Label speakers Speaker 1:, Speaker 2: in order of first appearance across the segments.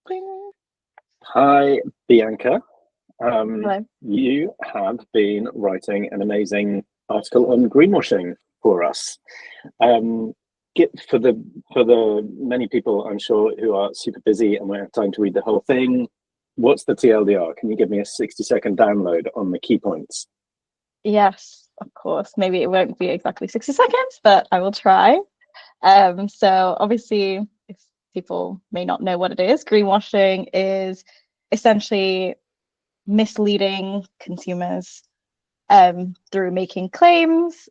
Speaker 1: Bing.
Speaker 2: Hi, Bianca.
Speaker 1: Hello.
Speaker 2: You have been writing an amazing article on greenwashing for us. Um, get for the many people I'm sure who are super busy and won't have time to read the whole thing. What's the TLDR? Can you give me a 60-second download on the key points?
Speaker 1: Yes, of course. Maybe it won't be exactly 60 seconds, but I will try. So obviously, if people may not know what it is, greenwashing is essentially misleading consumers through making claims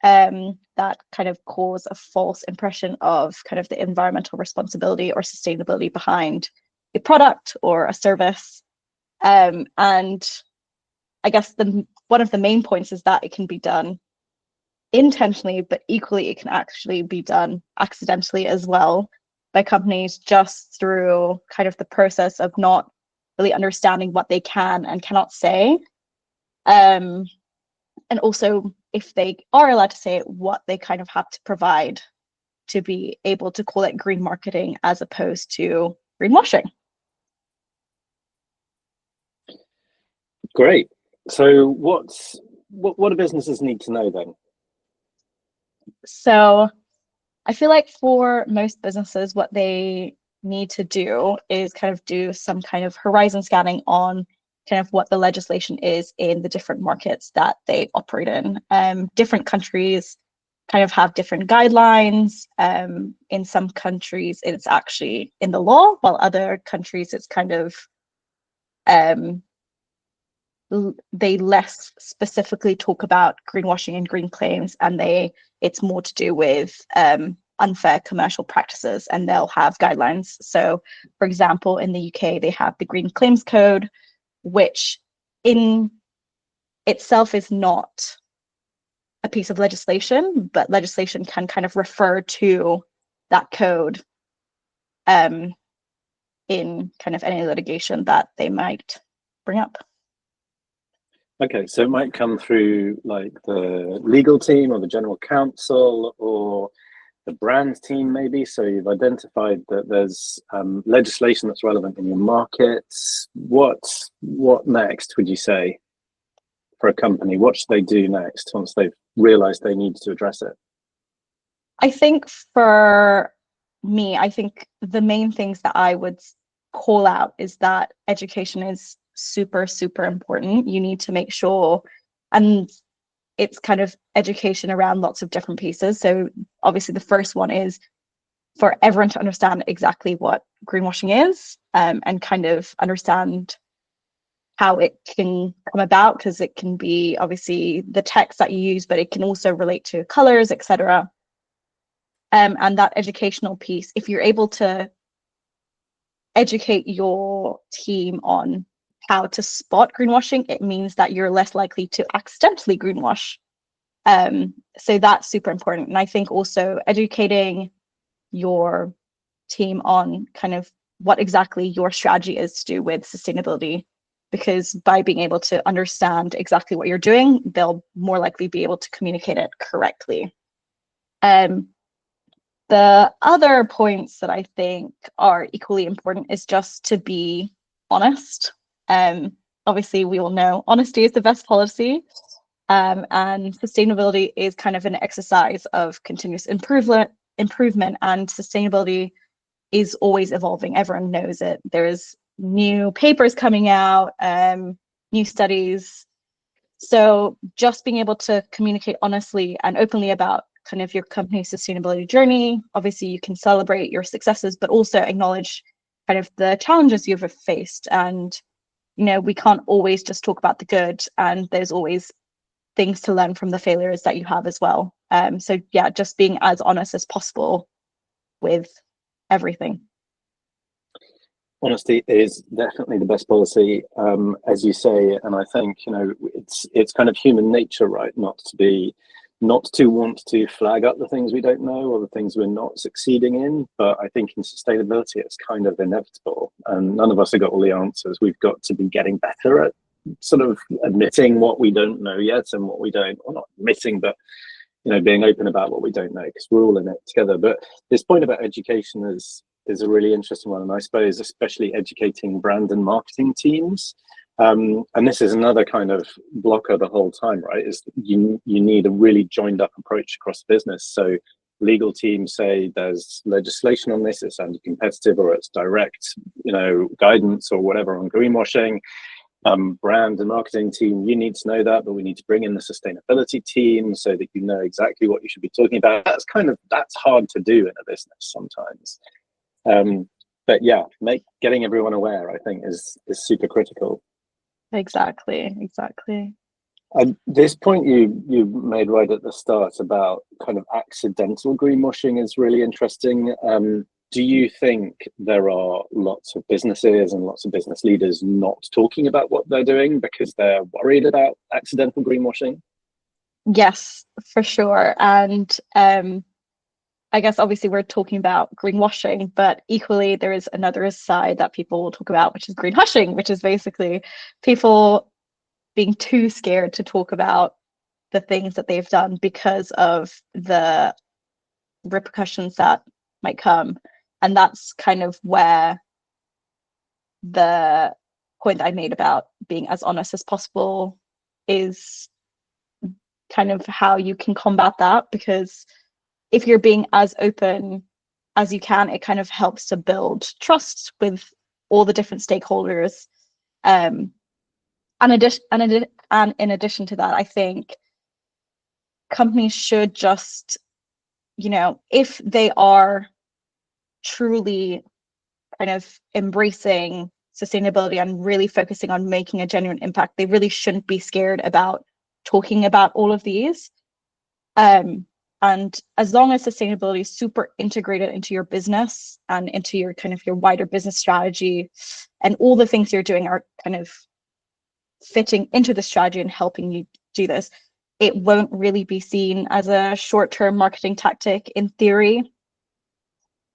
Speaker 1: that kind of cause a false impression of kind of the environmental responsibility or sustainability behind a product or a service. And I guess the one of the main points is that it can be done intentionally, but equally it can actually be done accidentally as well by companies just through kind of the process of not really understanding what they can and cannot say. Um, and also, if they are allowed to say it, what they kind of have to provide to be able to call it green marketing as opposed to greenwashing.
Speaker 2: Great. So, what do businesses need to know then?
Speaker 1: So I feel like for most businesses, what they need to do is kind of do some kind of horizon scanning on kind of what the legislation is in the different markets that they operate in. Different countries kind of have different guidelines. In some countries, it's actually in the law, while other countries, it's kind of um, they less specifically talk about greenwashing and green claims, and it's more to do with unfair commercial practices, and they'll have guidelines. So, for example, in the UK, they have the Green Claims Code, which in itself is not a piece of legislation, but legislation can kind of refer to that code um, in kind of any litigation that they might bring up.
Speaker 2: Okay, so it might come through like the legal team or the general counsel or the brand team, maybe. So you've identified that there's legislation that's relevant in your markets. What next would you say for a company? What should they do next once they've realized they need to address it?
Speaker 1: I think for me, I think the main things that I would call out is that education is super, super important. You need to make sure, and it's kind of education around lots of different pieces. So obviously the first one is for everyone to understand exactly what greenwashing is, and kind of understand how it can come about, because it can be obviously the text that you use, but it can also relate to colors, etc. And that educational piece, if you're able to educate your team on how to spot greenwashing, it means that you're less likely to accidentally greenwash. So that's super important. And I think also educating your team on kind of what exactly your strategy is to do with sustainability, because by being able to understand exactly what you're doing, they'll more likely be able to communicate it correctly. Um, the other points that I think are equally important is just to be honest. Obviously, we all know honesty is the best policy, and sustainability is kind of an exercise of continuous improvement, and sustainability is always evolving. Everyone knows it. There's new papers coming out, new studies. So just being able to communicate honestly and openly about kind of your company's sustainability journey. Obviously, you can celebrate your successes, but also acknowledge kind of the challenges you've faced. And, we can't always just talk about the good, and there's always things to learn from the failures that you have as well. So yeah, just being as honest as possible with everything.
Speaker 2: Honesty is definitely the best policy, as you say, and I think it's kind of human nature, right? Not to want to flag up the things we don't know or the things we're not succeeding in. But I think in sustainability, it's kind of inevitable, and none of us have got all the answers. We've got to be getting better at sort of admitting what we don't know yet and what we don't, or not admitting, but being open about what we don't know, because we're all in it together. But this point about education is is a really interesting one, and I suppose especially educating brand and marketing teams. And this is another kind of blocker the whole time, right? Is you need a really joined up approach across the business. So legal teams say there's legislation on this, it's anti-competitive or it's direct, guidance or whatever on greenwashing. Brand and marketing team, you need to know that, but we need to bring in the sustainability team so that you know exactly what you should be talking about. That's hard to do in a business sometimes. But yeah, getting everyone aware, I think, is super critical.
Speaker 1: Exactly.
Speaker 2: This point you made right at the start about kind of accidental greenwashing is really interesting. Do you think there are lots of businesses and lots of business leaders not talking about what they're doing because they're worried about accidental greenwashing?
Speaker 1: Yes, for sure. And I guess obviously we're talking about greenwashing, but equally there is another side that people will talk about, which is greenhushing, which is basically people being too scared to talk about the things that they've done because of the repercussions that might come. And that's kind of where the point that I made about being as honest as possible is kind of how you can combat that, because if you're being as open as you can, it kind of helps to build trust with all the different stakeholders. And in addition to that, I think companies should just, if they are truly kind of embracing sustainability and really focusing on making a genuine impact, they really shouldn't be scared about talking about all of these. And as long as sustainability is super integrated into your business and into your kind of your wider business strategy, and all the things you're doing are kind of fitting into the strategy and helping you do this, it won't really be seen as a short-term marketing tactic in theory.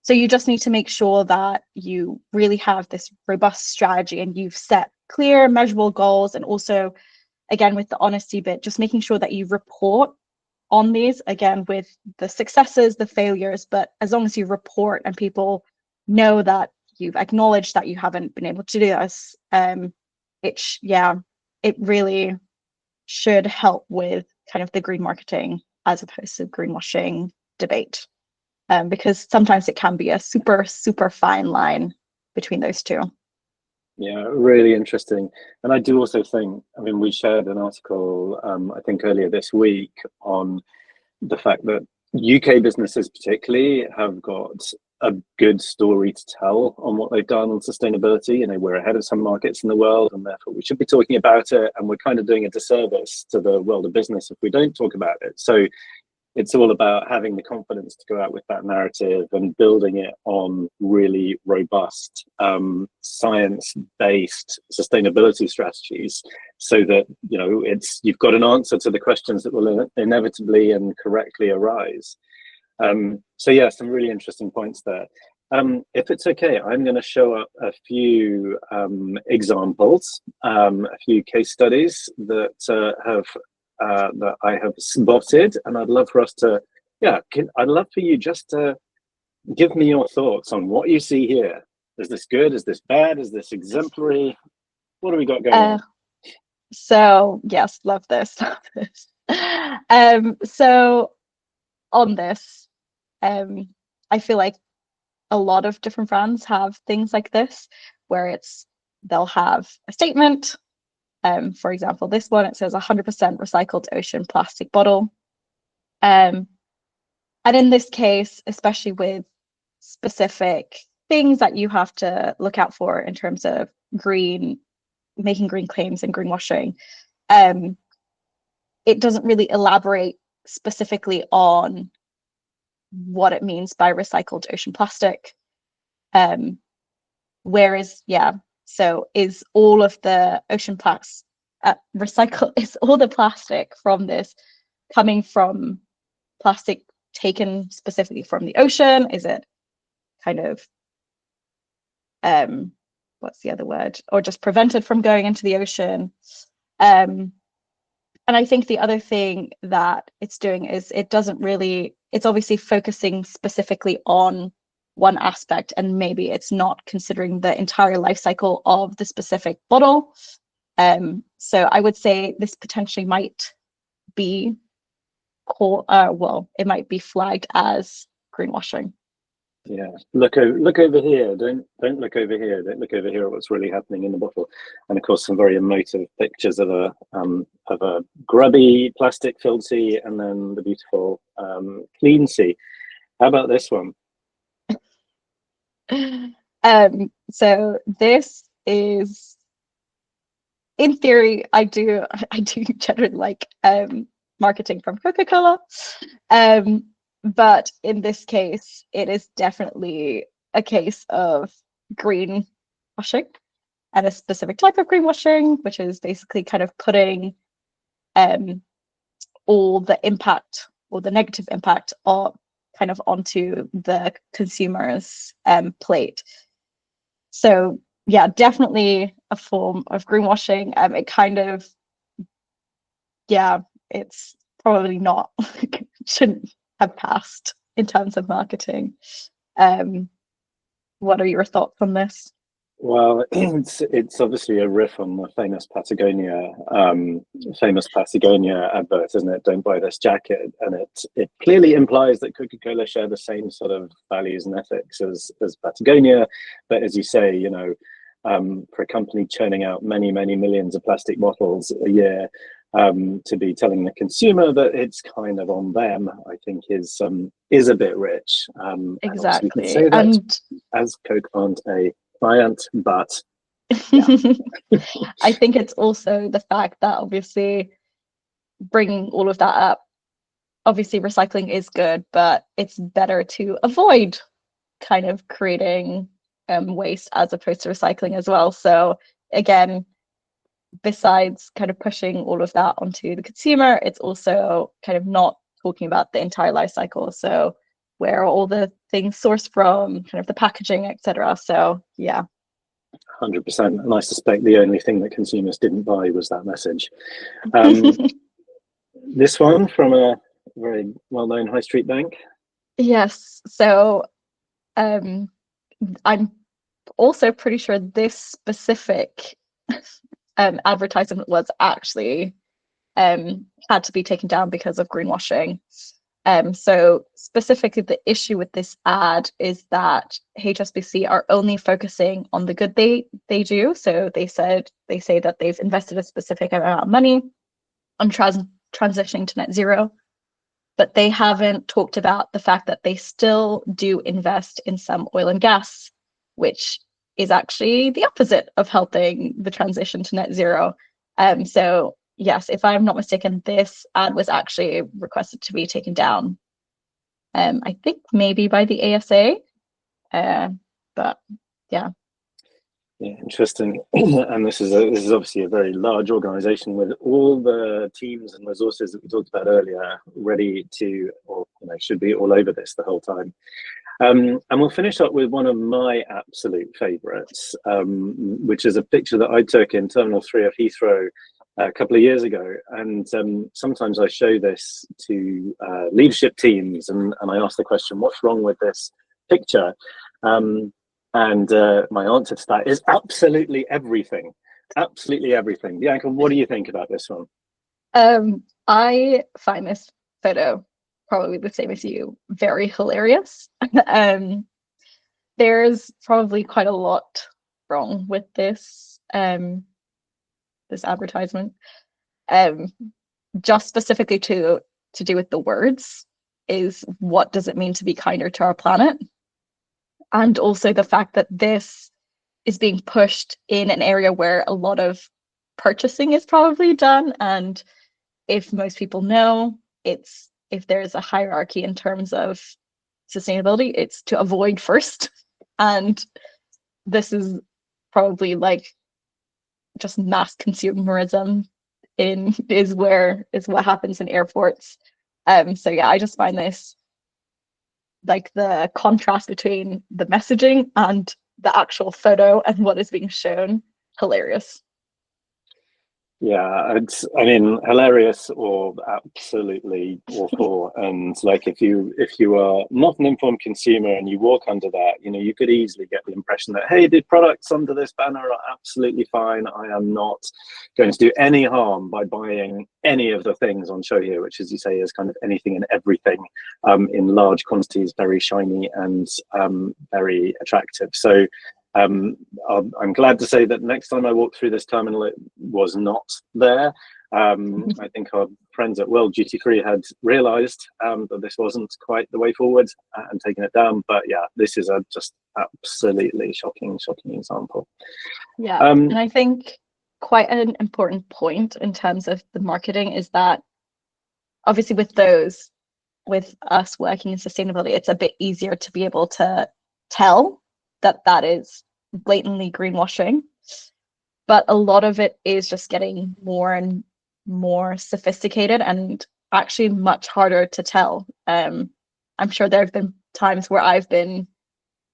Speaker 1: So you just need to make sure that you really have this robust strategy and you've set clear, measurable goals. And also, again, with the honesty bit, just making sure that you report on these, again, with the successes, the failures. But as long as you report and people know that you've acknowledged that you haven't been able to do this, it really should help with kind of the green marketing as opposed to greenwashing debate. Because sometimes it can be a super, super fine line between those two.
Speaker 2: Yeah, really interesting. And I do also think, we shared an article, I think earlier this week, on the fact that UK businesses particularly have got a good story to tell on what they've done on sustainability. We're ahead of some markets in the world, and therefore we should be talking about it. And we're kind of doing a disservice to the world of business if we don't talk about it. So it's all about having the confidence to go out with that narrative and building it on really robust, science-based sustainability strategies, so that you've got an answer to the questions that will inevitably and correctly arise. So yeah, some really interesting points there. If it's okay, I'm going to show up a few examples, a few case studies that I have spotted, and I'd love for us to, I'd love for you just to give me your thoughts on what you see here. Is this good? Is this bad? Is this exemplary? What do we got going on?
Speaker 1: So yes, love this. So on this, I feel like a lot of different brands have things like this, where they'll have a statement. For example, this one, it says 100% recycled ocean plastic bottle. And in this case, especially with specific things that you have to look out for in terms of making green claims and greenwashing, it doesn't really elaborate specifically on what it means by recycled ocean plastic. Whereas, so is all of the ocean plastic is all the plastic from this coming from plastic taken specifically from the ocean? Is it kind of what's the other word, or just prevented from going into the ocean? And I think the other thing that it's doing is it's obviously focusing specifically on one aspect, and maybe it's not considering the entire life cycle of the specific bottle. So I would say this potentially might be it might be flagged as greenwashing.
Speaker 2: Yeah, look over here. Don't look over here. Don't look over here at what's really happening in the bottle. And of course, some very emotive pictures of a grubby plastic filled sea, and then the beautiful clean sea. How about this one?
Speaker 1: So this is, in theory, I do generally like marketing from Coca-Cola. But in this case, it is definitely a case of greenwashing, and a specific type of greenwashing, which is basically kind of putting all the impact or the negative impact kind of onto the consumer's plate. So yeah, definitely a form of greenwashing. It kind of, yeah, it's probably not shouldn't have passed in terms of marketing. What are your thoughts on this?
Speaker 2: Well, it's obviously a riff on the famous Patagonia advert, isn't it? Don't buy this jacket, and it clearly implies that Coca-Cola share the same sort of values and ethics as Patagonia. But as you say, you know, for a company churning out many millions of plastic bottles a year, to be telling the consumer that it's kind of on them, I think is a bit rich.
Speaker 1: Exactly,
Speaker 2: and we can say that
Speaker 1: and
Speaker 2: as Coke aren't a client, but yeah.
Speaker 1: I think it's also the fact that obviously bringing all of that up, obviously recycling is good, but it's better to avoid kind of creating waste as opposed to recycling as well. So again, besides kind of pushing all of that onto the consumer, it's also kind of not talking about the entire life cycle. So where are all the things sourced from, kind of the packaging, etc. So yeah.
Speaker 2: 100%. And I suspect the only thing that consumers didn't buy was that message. This one from a very well-known high street bank.
Speaker 1: Yes. So I'm also pretty sure this specific advertisement was actually had to be taken down because of greenwashing. So specifically, the issue with this ad is that HSBC are only focusing on the good they do. So they say that they've invested a specific amount of money on transitioning to net zero, but they haven't talked about the fact that they still do invest in some oil and gas, which is actually the opposite of helping the transition to net zero. So yes, if I'm not mistaken, this ad was actually requested to be taken down. I think maybe by the ASA, but yeah.
Speaker 2: Yeah, interesting. And this is obviously a very large organization with all the teams and resources that we talked about earlier ready to, or should be all over this the whole time. And we'll finish up with one of my absolute favorites, which is a picture that I took in Terminal 3 of Heathrow a couple of years ago. And sometimes I show this to leadership teams, and I ask the question, what's wrong with this picture? And my answer to that is absolutely everything. Absolutely everything. Bianca, what do you think about this one?
Speaker 1: I find this photo, probably the same as you, very hilarious. There's probably quite a lot wrong with this this advertisement. Just specifically to do with the words, is what does it mean to be kinder to our planet? And also the fact that this is being pushed in an area where a lot of purchasing is probably done. And if most people know, it's if there's a hierarchy in terms of sustainability, it's to avoid first. And this is probably like just mass consumerism is what happens in airports. So yeah, I just find this, like, the contrast between the messaging and the actual photo and what is being shown, hilarious.
Speaker 2: Yeah, I mean, hilarious or absolutely awful. And like, if you are not an informed consumer and you walk under that, you know, you could easily get the impression that, hey, the products under this banner are absolutely fine. I am not going to do any harm by buying any of the things on show here, which, as you say, is kind of anything and everything, in large quantities, very shiny and very attractive. So I'm glad to say that next time I walked through this terminal, it was not there. I think our friends at World Duty Free had realised that this wasn't quite the way forward, and taken it down. But yeah, this is a just absolutely shocking example.
Speaker 1: Yeah, and I think quite an important point in terms of the marketing is that obviously with us working in sustainability, it's a bit easier to be able to tell that that is blatantly greenwashing. But a lot of it is just getting more and more sophisticated and actually much harder to tell. I'm sure there have been times where I've been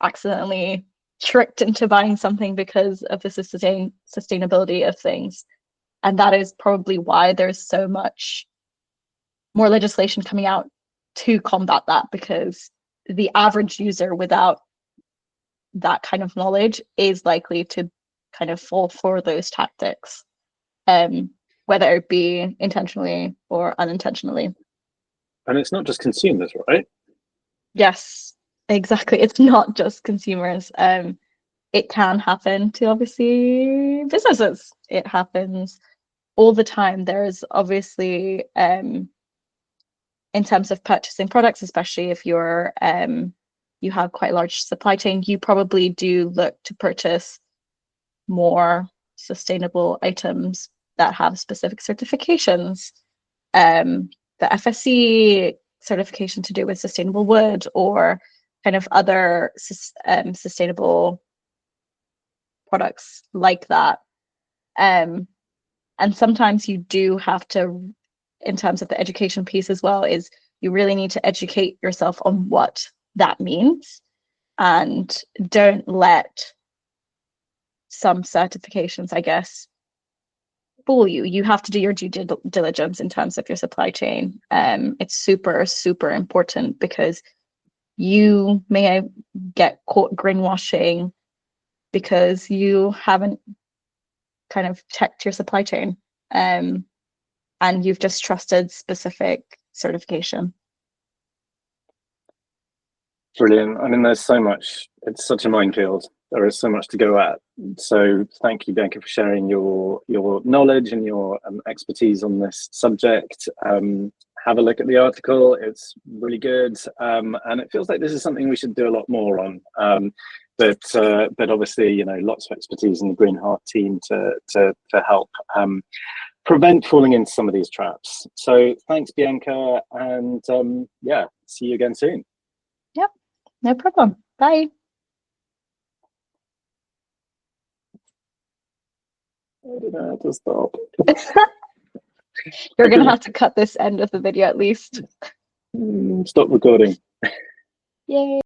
Speaker 1: accidentally tricked into buying something because of the sustainability of things. And that is probably why there's so much more legislation coming out to combat that, because the average user without that kind of knowledge is likely to kind of fall for those tactics, whether it be intentionally or unintentionally.
Speaker 2: And it's not just consumers, right?
Speaker 1: Yes, exactly. It's not just consumers. It can happen to obviously businesses. It happens all the time. There's obviously in terms of purchasing products, especially if you're you have quite a large supply chain, you probably do look to purchase more sustainable items that have specific certifications. The FSC certification to do with sustainable wood or kind of other sustainable products like that. And sometimes you do have to, in terms of the education piece as well, is you really need to educate yourself on what that means, and don't let some certifications, I guess, fool you. You have to do your due diligence in terms of your supply chain. It's super important, because you may get caught greenwashing because you haven't kind of checked your supply chain, and you've just trusted specific certification.
Speaker 2: Brilliant. I mean, there's so much, it's such a minefield. There is so much to go at. So thank you, Bianca, for sharing your knowledge and your expertise on this subject. Have a look at the article. It's really good. And it feels like this is something we should do a lot more on. But obviously, you know, lots of expertise in the Green Heart team to help prevent falling into some of these traps. So thanks, Bianca. And yeah, see you again soon.
Speaker 1: Yep, no problem. Bye.
Speaker 2: I don't know how to stop.
Speaker 1: You're gonna have to cut this end of the video at least.
Speaker 2: Stop recording.
Speaker 1: Yay.